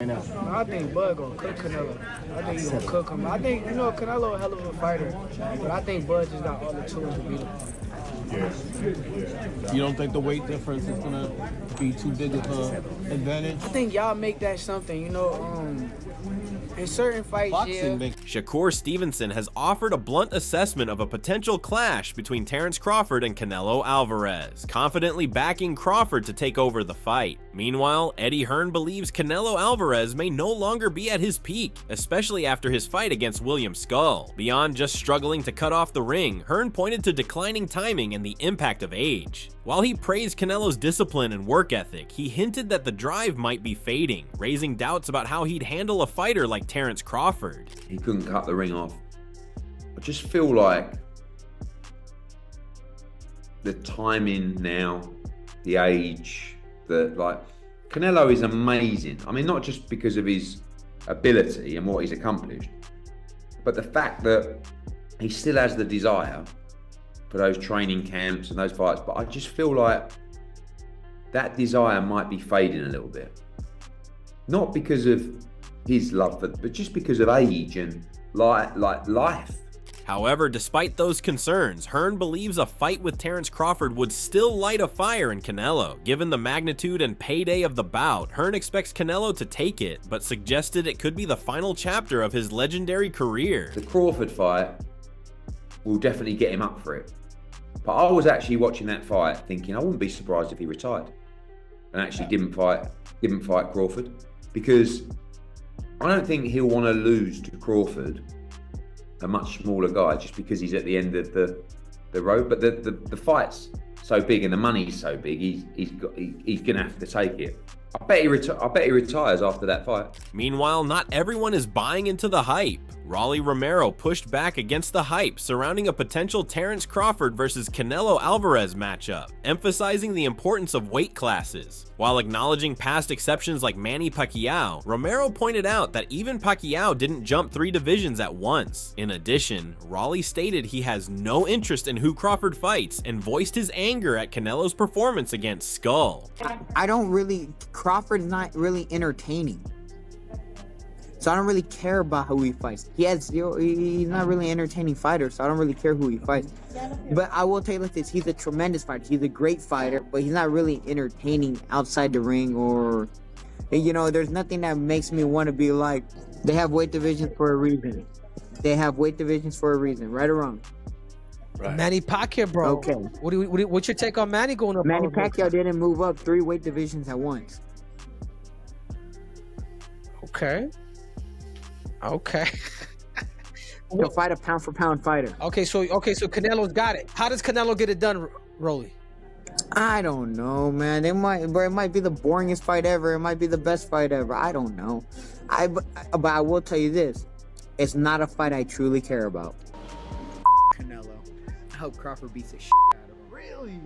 right now? No, I think Bud gonna cook Canelo. I think he gonna cook him. I think, Canelo a hell of a fighter, but I think Bud just got all the tools to beat him. You don't think the weight difference is gonna be too big of an advantage? I think y'all make that something, in certain fights, Boxing yeah. Shakur Stevenson has offered a blunt assessment of a potential clash between Terence Crawford and Canelo Alvarez, confidently backing Crawford to take over the fight. Meanwhile, Eddie Hearn believes Canelo Alvarez may no longer be at his peak, especially after his fight against William Skull. Beyond just struggling to cut off the ring, Hearn pointed to declining timing and the impact of age. While he praised Canelo's discipline and work ethic, he hinted that the drive might be fading, raising doubts about how he'd handle a fighter like Terence Crawford. He couldn't cut the ring off. I just feel like the timing now, the age, Canelo is amazing. I mean, not just because of his ability and what he's accomplished, but the fact that he still has the desire for those training camps and those fights. But I just feel like that desire might be fading a little bit. Not because of his love, but just because of age and life. However, despite those concerns, Hearn believes a fight with Terence Crawford would still light a fire in Canelo. Given the magnitude and payday of the bout, Hearn expects Canelo to take it, but suggested it could be the final chapter of his legendary career. The Crawford fight will definitely get him up for it. But I was actually watching that fight thinking I wouldn't be surprised if he retired and actually didn't fight Crawford, because I don't think he'll want to lose to Crawford, a much smaller guy, just because he's at the end of the road. But the fight's so big and the money's so big, he's gonna have to take it. I bet he retires after that fight. Meanwhile, not everyone is buying into the hype. Rolly Romero pushed back against the hype surrounding a potential Terence Crawford versus Canelo Alvarez matchup, emphasizing the importance of weight classes. While acknowledging past exceptions like Manny Pacquiao, Romero pointed out that even Pacquiao didn't jump 3 divisions at once. In addition, Rolly stated he has no interest in who Crawford fights and voiced his anger at Canelo's performance against Skull. Crawford's not really entertaining. So I don't really care about who he fights. He's not really an entertaining fighter, so I don't really care who he fights. But I will tell you like this, he's a tremendous fighter. He's a great fighter, but he's not really entertaining outside the ring, or, there's nothing that makes me want to be like, they have weight divisions for a reason. They have weight divisions for a reason, right or wrong? Right. Manny Pacquiao, bro. Okay. What's your take on Manny going up? Manny Pacquiao didn't move up 3 weight divisions at once. Okay. He'll fight a pound for pound fighter. Okay, so Canelo's got it. How does Canelo get it done, Rolly? I don't know, man. It might be the boringest fight ever. It might be the best fight ever. I don't know. But I will tell you this: it's not a fight I truly care about. Canelo. I hope Crawford beats the shit out of him. Really?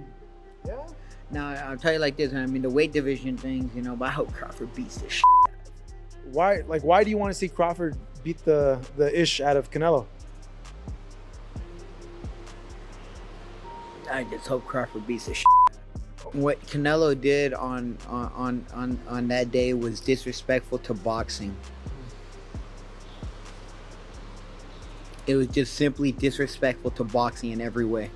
Yeah? Now, I'll tell you like this, I mean, the weight division things, but I hope Crawford beats the shit out of him. Why do you want to see Crawford beat the ish out of Canelo? I just hope Crawford beats the shit out of him. What Canelo did on that day was disrespectful to boxing. It was just simply disrespectful to boxing in every way.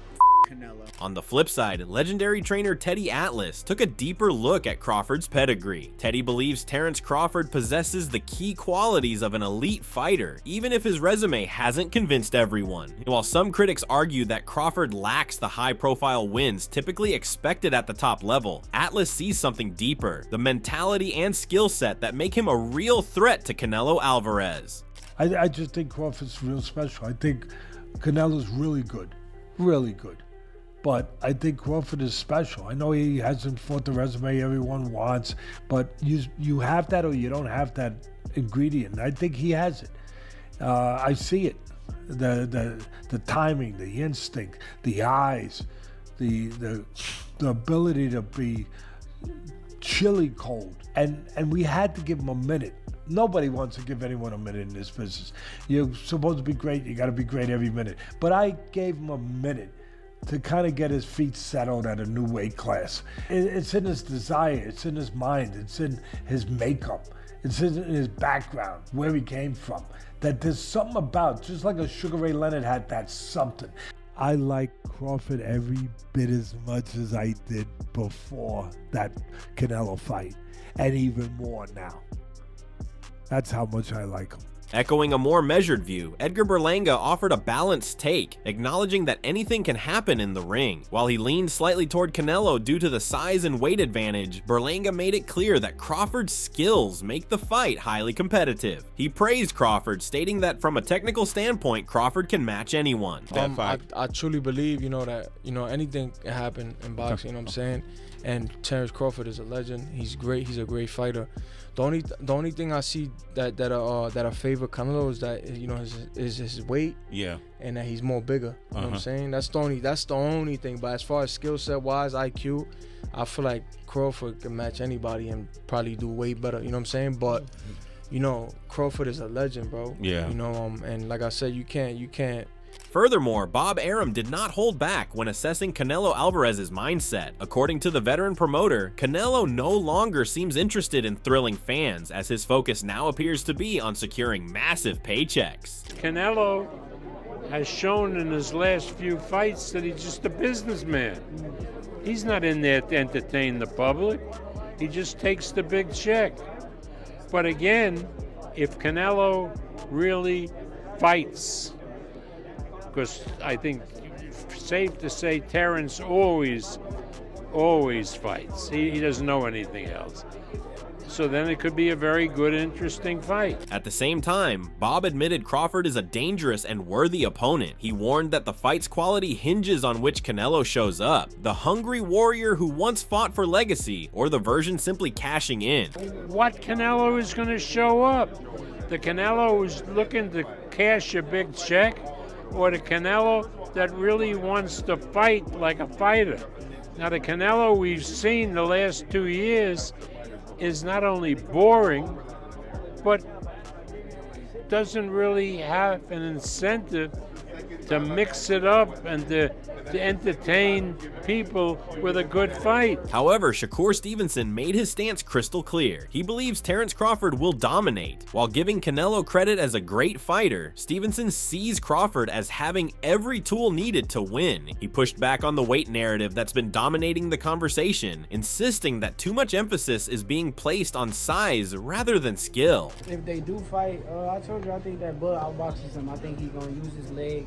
Canelo. On the flip side, legendary trainer Teddy Atlas took a deeper look at Crawford's pedigree. Teddy believes Terence Crawford possesses the key qualities of an elite fighter, even if his resume hasn't convinced everyone. While some critics argue that Crawford lacks the high-profile wins typically expected at the top level, Atlas sees something deeper: the mentality and skill set that make him a real threat to Canelo Alvarez. I just think Crawford's real special. I think Canelo's really good. But I think Crawford is special. I know he hasn't fought the resume everyone wants, but you have that or you don't have that ingredient. I think he has it. I see it. The timing, the instinct, the eyes, the ability to be chilly cold. And we had to give him a minute. Nobody wants to give anyone a minute in this business. You're supposed to be great, you gotta be great every minute. But I gave him a minute to kind of get his feet settled at a new weight class. It's in his desire, it's in his mind, it's in his makeup. It's in his background, where he came from. That there's something about, just like a Sugar Ray Leonard had that something. I like Crawford every bit as much as I did before that Canelo fight, and even more now. That's how much I like him. Echoing a more measured view, Edgar Berlanga offered a balanced take, acknowledging that anything can happen in the ring. While he leaned slightly toward Canelo due to the size and weight advantage, Berlanga made it clear that Crawford's skills make the fight highly competitive. He praised Crawford, stating that from a technical standpoint, Crawford can match anyone. I truly believe, that, anything can happen in boxing, you know what I'm saying? And Terence Crawford is a legend. He's great. He's a great fighter. The only thing I see that I favor Canelo is that is his weight. Yeah. And that he's more bigger. You know what I'm saying? That's the only thing. But as far as skill set wise, IQ, I feel like Crawford can match anybody and probably do way better. You know what I'm saying? But Crawford is a legend, bro. Yeah. And like I said, you can't. Furthermore, Bob Arum did not hold back when assessing Canelo Alvarez's mindset. According to the veteran promoter, Canelo no longer seems interested in thrilling fans, as his focus now appears to be on securing massive paychecks. Canelo has shown in his last few fights that he's just a businessman. He's not in there to entertain the public. He just takes the big check. But again, if Canelo really fights, because I think safe to say Terence always fights. He doesn't know anything else. So then it could be a very good, interesting fight. At the same time, Bob admitted Crawford is a dangerous and worthy opponent. He warned that the fight's quality hinges on which Canelo shows up. The hungry warrior who once fought for legacy, or the version simply cashing in. What Canelo is going to show up? The Canelo who's looking to cash a big check? Or the Canelo that really wants to fight like a fighter? Now, the Canelo we've seen the last 2 years is not only boring, but doesn't really have an incentive to mix it up and to entertain people with a good fight. However, Shakur Stevenson made his stance crystal clear. He believes Terence Crawford will dominate. While giving Canelo credit as a great fighter, Stevenson sees Crawford as having every tool needed to win. He pushed back on the weight narrative that's been dominating the conversation, insisting that too much emphasis is being placed on size rather than skill. If they do fight, I told you I think that Bud outboxes him. I think he's going to use his leg,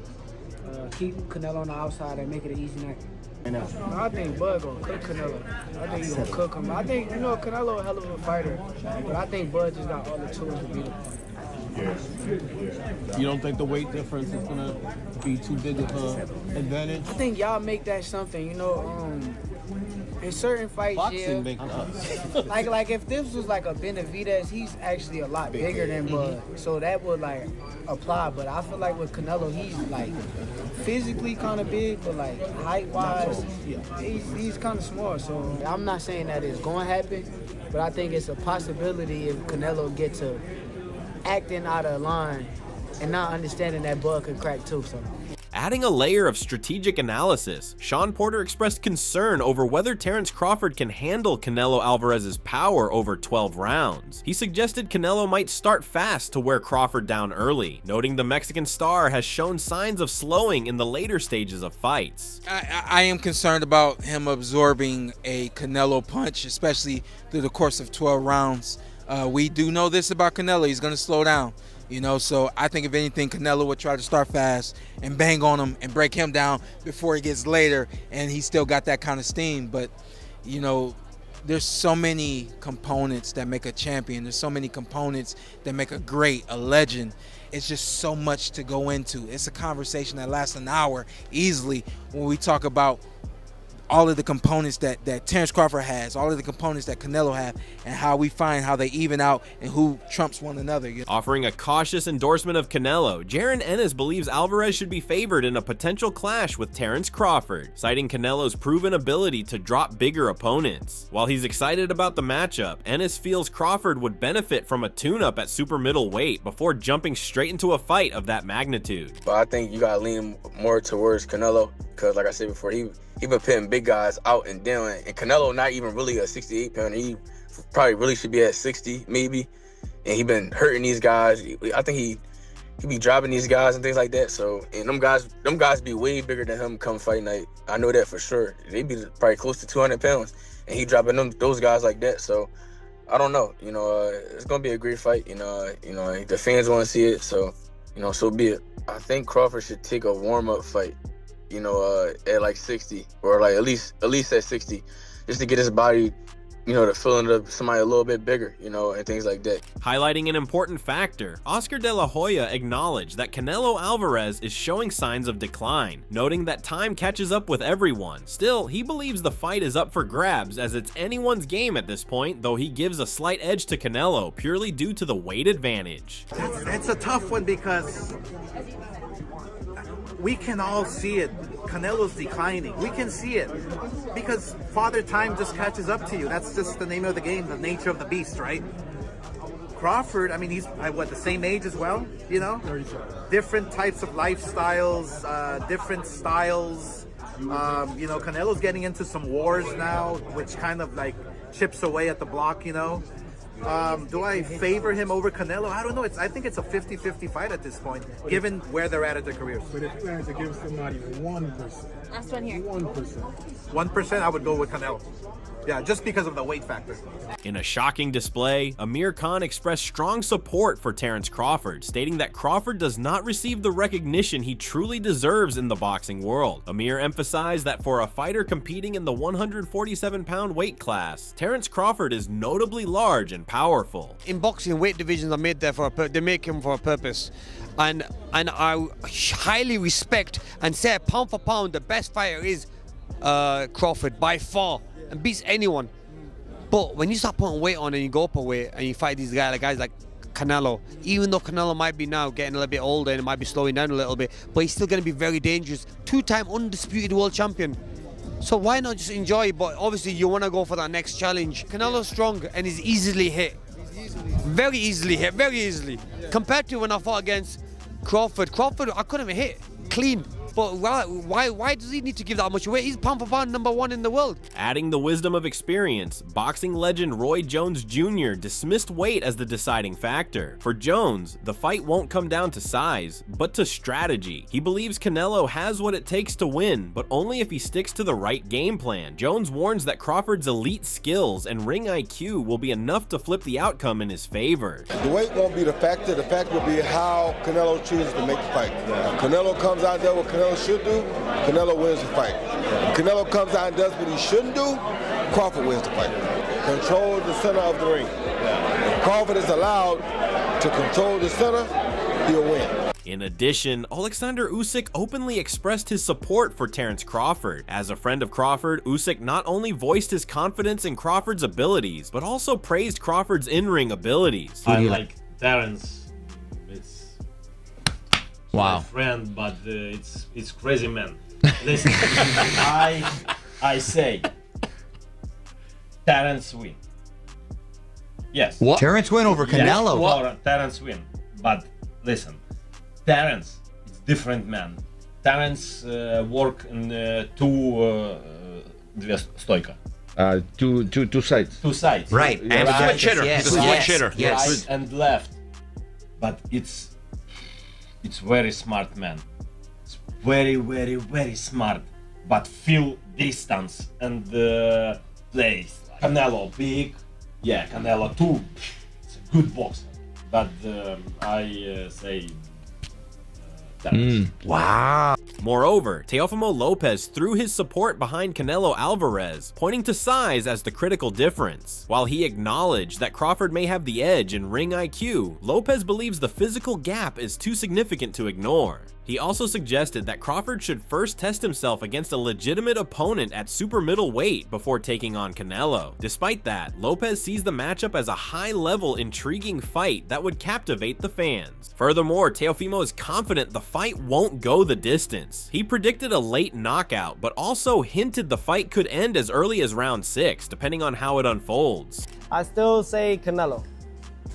keep Canelo on the outside and make it an easy night. I think Bud gonna cook Canelo. I think he's gonna cook him. I think, Canelo a hell of a fighter, but I think Bud just got all the tools to beat him. You don't think the weight difference is gonna be too big of an advantage? I think y'all make that something, in certain fights, Boxing yeah. make us. like if this was like a Benavidez, he's actually a lot bigger than Bud, so that would apply. But I feel like with Canelo, he's physically kind of big, but height wise, he's kind of small. So I'm not saying that it's going to happen, but I think it's a possibility if Canelo gets to acting out of line and not understanding that Bud could crack too. So. Adding a layer of strategic analysis, Sean Porter expressed concern over whether Terence Crawford can handle Canelo Alvarez's power over 12 rounds. He suggested Canelo might start fast to wear Crawford down early, noting the Mexican star has shown signs of slowing in the later stages of fights. I am concerned about him absorbing a Canelo punch, especially through the course of 12 rounds. We do know this about Canelo. He's going to slow down. So I think if anything, Canelo would try to start fast and bang on him and break him down before he gets later, and he still got that kind of steam. But, there's so many components that make a champion. There's so many components that make a legend. It's just so much to go into. It's a conversation that lasts an hour easily when we talk about all of the components that Terence Crawford has, all of the components that Canelo have, and how we find how they even out and who trumps one another. Offering a cautious endorsement of Canelo, Jaron Ennis believes Alvarez should be favored in a potential clash with Terence Crawford, citing Canelo's proven ability to drop bigger opponents. While he's excited about the matchup, Ennis feels Crawford would benefit from a tune-up at super middleweight before jumping straight into a fight of that magnitude. But I think you gotta lean more towards Canelo, because like I said before, he been putting big guys out and down, and Canelo not even really a 68 pounder. He probably really should be at 60 maybe. and he been hurting these guys. I think he be dropping these guys and things like that. So, and them guys be way bigger than him come fight night. I know that for sure. They be probably close to 200 pounds, and he dropping those guys like that. So, I don't know. It's gonna be a great fight. The fans want to see it. So, so be it. I think Crawford should take a warm-up fight. At like 60, or like at least at 60, just to get his body, to fill into somebody a little bit bigger, and things like that. Highlighting an important factor, Oscar De La Hoya acknowledged that Canelo Alvarez is showing signs of decline, noting that time catches up with everyone. Still, he believes the fight is up for grabs as it's anyone's game at this point, though he gives a slight edge to Canelo purely due to the weight advantage. It's a tough one because we can all see it. Canelo's declining. We can see it because Father Time just catches up to you. That's just the name of the game, the nature of the beast, right? Crawford, I mean, he's the same age as well, 37. Different types of lifestyles, different styles. Canelo's getting into some wars now, which kind of like chips away at the block, Do I favor him over Canelo? I don't know. I think it's a 50-50 fight at this point, given where they're at their careers. But if you had to give somebody 1%, last one here. 1%, I would go with Canelo. Yeah, just because of the weight factor. In a shocking display, Amir Khan expressed strong support for Terence Crawford, stating that Crawford does not receive the recognition he truly deserves in the boxing world. Amir emphasized that for a fighter competing in the 147-pound weight class, Terence Crawford is notably large and powerful. In boxing, weight divisions are made there they make them for a purpose. And I highly respect and say pound for pound, the best fighter is Crawford by far, and beats anyone. But when you start putting weight on and you go up a weight and you fight these guys like Canelo, even though Canelo might be now getting a little bit older and might be slowing down a little bit, but he's still going to be very dangerous. Two-time undisputed world champion. So why not just enjoy it? But obviously you want to go for that next challenge. Canelo's strong and is easily hit. Very easily hit, very easily. Compared to when I fought against Crawford, I couldn't even hit. Clean. But why does he need to give that much weight? He's pound for pound #1 in the world. Adding the wisdom of experience, boxing legend Roy Jones Jr. dismissed weight as the deciding factor. For Jones, the fight won't come down to size, but to strategy. He believes Canelo has what it takes to win, but only if he sticks to the right game plan. Jones warns that Crawford's elite skills and ring IQ will be enough to flip the outcome in his favor. The weight won't be the factor will be how Canelo chooses to make the fight. Canelo comes out there with Canelo should do, Canelo wins the fight. If Canelo comes out and does what he shouldn't do, Crawford wins the fight. Control the center of the ring. If Crawford is allowed to control the center, he'll win. In addition, Alexander Usyk openly expressed his support for Terence Crawford. As a friend of Crawford, Usyk not only voiced his confidence in Crawford's abilities, but also praised Crawford's in-ring abilities. I like Terence. Wow. My friend, but it's crazy, man. Listen, I say Terence win. Yes. What? Terence win over Canelo? Yes, Terence win. But listen, Terence is different man. Terence work in two stойка. Two sides. Two sides. Right. And right. Switch hitter. Yes. He's a switch hitter. Yes. Right and left. But it's very smart man. It's very, very, very smart. But feel distance and plays. Canelo big. Yeah, Canelo too. It's a good boxer. But I say Wow. Moreover, Teofimo Lopez threw his support behind Canelo Alvarez, pointing to size as the critical difference. While he acknowledged that Crawford may have the edge in ring IQ, Lopez believes the physical gap is too significant to ignore. He also suggested that Crawford should first test himself against a legitimate opponent at super middleweight before taking on Canelo. Despite that, Lopez sees the matchup as a high-level, intriguing fight that would captivate the fans. Furthermore, Teofimo is confident the fight won't go the distance. He predicted a late knockout, but also hinted the fight could end as early as round 6, depending on how it unfolds. I still say Canelo.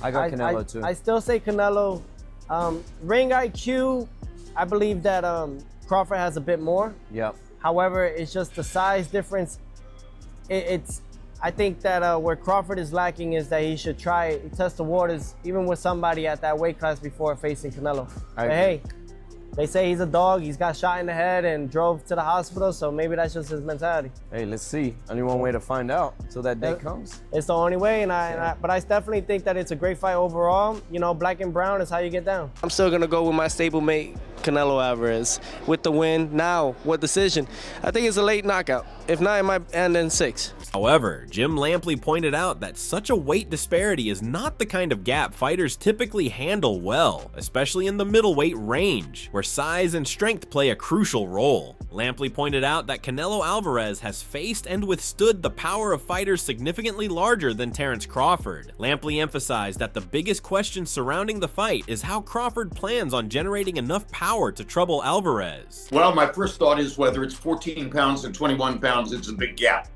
I got Canelo too. I still say Canelo. Ring IQ, I believe that Crawford has a bit more. Yep. However, it's just the size difference. I think that where Crawford is lacking is that he should test the waters even with somebody at that weight class before facing Canelo. But hey, they say he's a dog. He's got shot in the head and drove to the hospital, so maybe that's just his mentality. Hey, let's see. Only one way to find out until that day comes. It's the only way, but I definitely think that it's a great fight overall. You know, black and brown is how you get down. I'm still gonna go with my stablemate, Canelo Alvarez, with the win. Now, what decision? I think it's a late knockout. If not, it might end in 6. However, Jim Lampley pointed out that such a weight disparity is not the kind of gap fighters typically handle well, especially in the middleweight range, where size and strength play a crucial role. Lampley pointed out that Canelo Alvarez has faced and withstood the power of fighters significantly larger than Terence Crawford. Lampley emphasized that the biggest question surrounding the fight is how Crawford plans on generating enough power to trouble Alvarez. Well, my first thought is whether it's 14 pounds and 21 pounds, it's a big gap.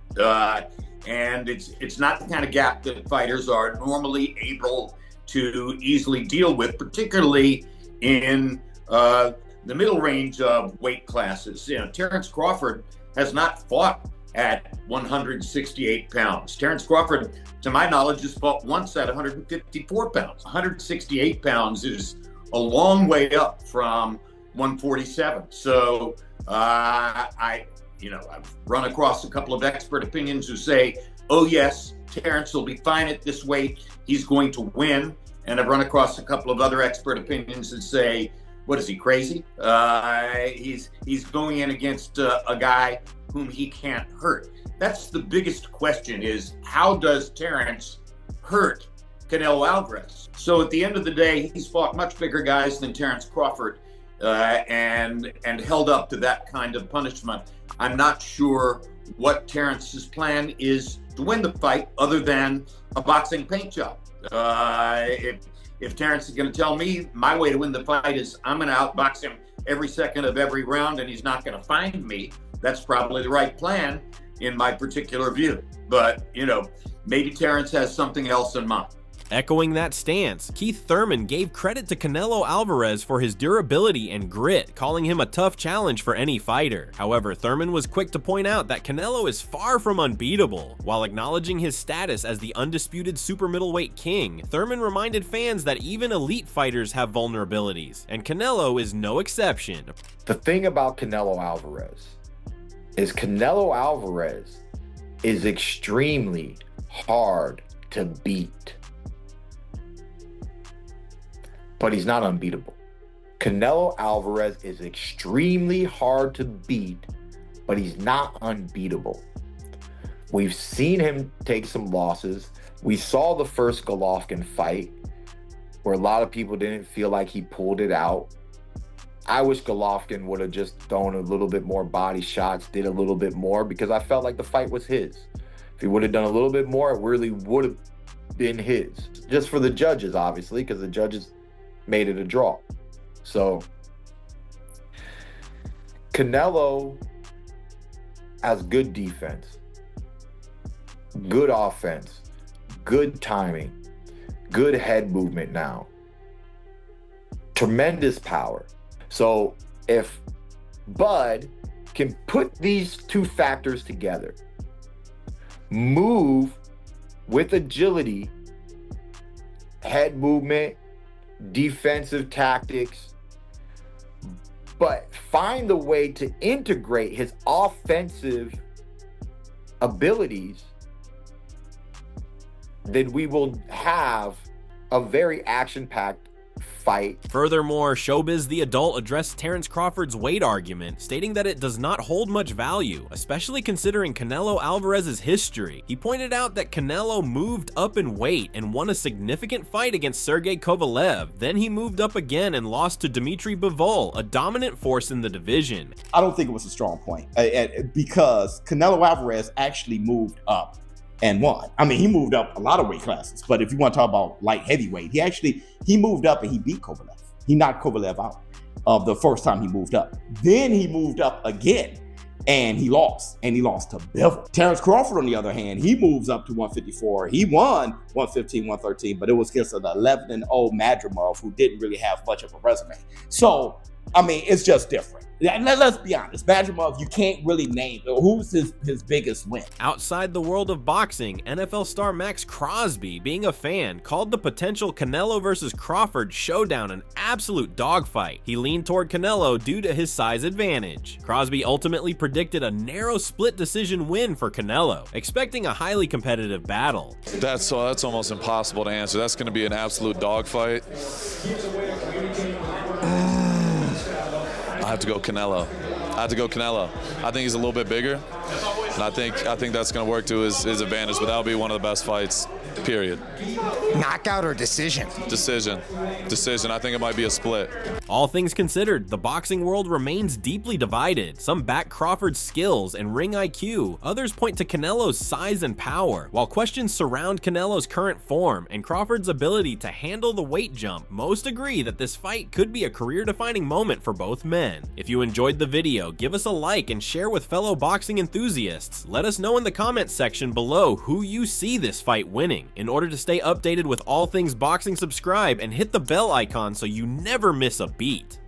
And it's not the kind of gap that fighters are normally able to easily deal with, particularly in the middle range of weight classes. You know, Terence Crawford has not fought at 168 pounds. Terence Crawford, to my knowledge, has fought once at 154 pounds. 168 pounds is a long way up from 147. So I've run across a couple of expert opinions who say, oh yes, Terence will be fine at this weight. He's going to win. And I've run across a couple of other expert opinions that say, what is he, crazy? He's going in against a guy whom he can't hurt. That's the biggest question, is how does Terence hurt Canelo Alvarez? So at the end of the day, he's fought much bigger guys than Terence Crawford and held up to that kind of punishment. I'm not sure what Terence's plan is to win the fight other than a boxing paint job. If Terence is going to tell me my way to win the fight is I'm going to outbox him every second of every round and he's not going to find me, that's probably the right plan in my particular view. But, maybe Terence has something else in mind. Echoing that stance, Keith Thurman gave credit to Canelo Alvarez for his durability and grit, calling him a tough challenge for any fighter. However, Thurman was quick to point out that Canelo is far from unbeatable. While acknowledging his status as the undisputed super middleweight king, Thurman reminded fans that even elite fighters have vulnerabilities, and Canelo is no exception. The thing about Canelo Alvarez is extremely hard to beat. But he's not unbeatable. Canelo Alvarez is extremely hard to beat, but he's not unbeatable. We've seen him take some losses. We saw the first Golovkin fight where a lot of people didn't feel like he pulled it out. I wish Golovkin would have just thrown a little bit more body shots, did a little bit more, because I felt like the fight was his. If he would have done a little bit more, it really would have been his. Just for the judges, obviously, because the judges made it a draw. So Canelo has good defense, good offense, good timing, good head movement now, tremendous power. So if Bud can put these two factors together, move with agility, head movement, defensive tactics, but find the way to integrate his offensive abilities, then we will have a very action-packed fight. Furthermore, Showbiz the Adult addressed Terence Crawford's weight argument, stating that it does not hold much value, especially considering Canelo Alvarez's history. He pointed out that Canelo moved up in weight and won a significant fight against Sergey Kovalev. Then he moved up again and lost to Dmitry Bivol, a dominant force in the division. I don't think it was a strong point because Canelo Alvarez actually moved up and won. I mean, he moved up a lot of weight classes, but if you want to talk about light heavyweight, he moved up and he beat Kovalev. He knocked Kovalev out of the first time he moved up. Then he moved up again and he lost to Bivol. Terence Crawford, on the other hand, he moves up to 154. He won 115, 113, but it was against an 11-0 Madrimov who didn't really have much of a resume. So I mean, it's just different. Let's be honest. Badgermov, you can't really name who's his biggest win. Outside the world of boxing, NFL star Max Crosby, being a fan, called the potential Canelo versus Crawford showdown an absolute dogfight. He leaned toward Canelo due to his size advantage. Crosby ultimately predicted a narrow split decision win for Canelo, expecting a highly competitive battle. That's almost impossible to answer. That's going to be an absolute dogfight. I have to go Canelo. I think he's a little bit bigger, and I think that's going to work to his advantage. But that'll be one of the best fights, period. Knockout or decision? Decision. I think it might be a split. All things considered, the boxing world remains deeply divided. Some back Crawford's skills and ring IQ. Others point to Canelo's size and power. While questions surround Canelo's current form and Crawford's ability to handle the weight jump, most agree that this fight could be a career-defining moment for both men. If you enjoyed the video, give us a like and share with fellow boxing enthusiasts. Let us know in the comments section below who you see this fight winning. In order to stay updated with all things boxing, subscribe and hit the bell icon so you never miss a beat.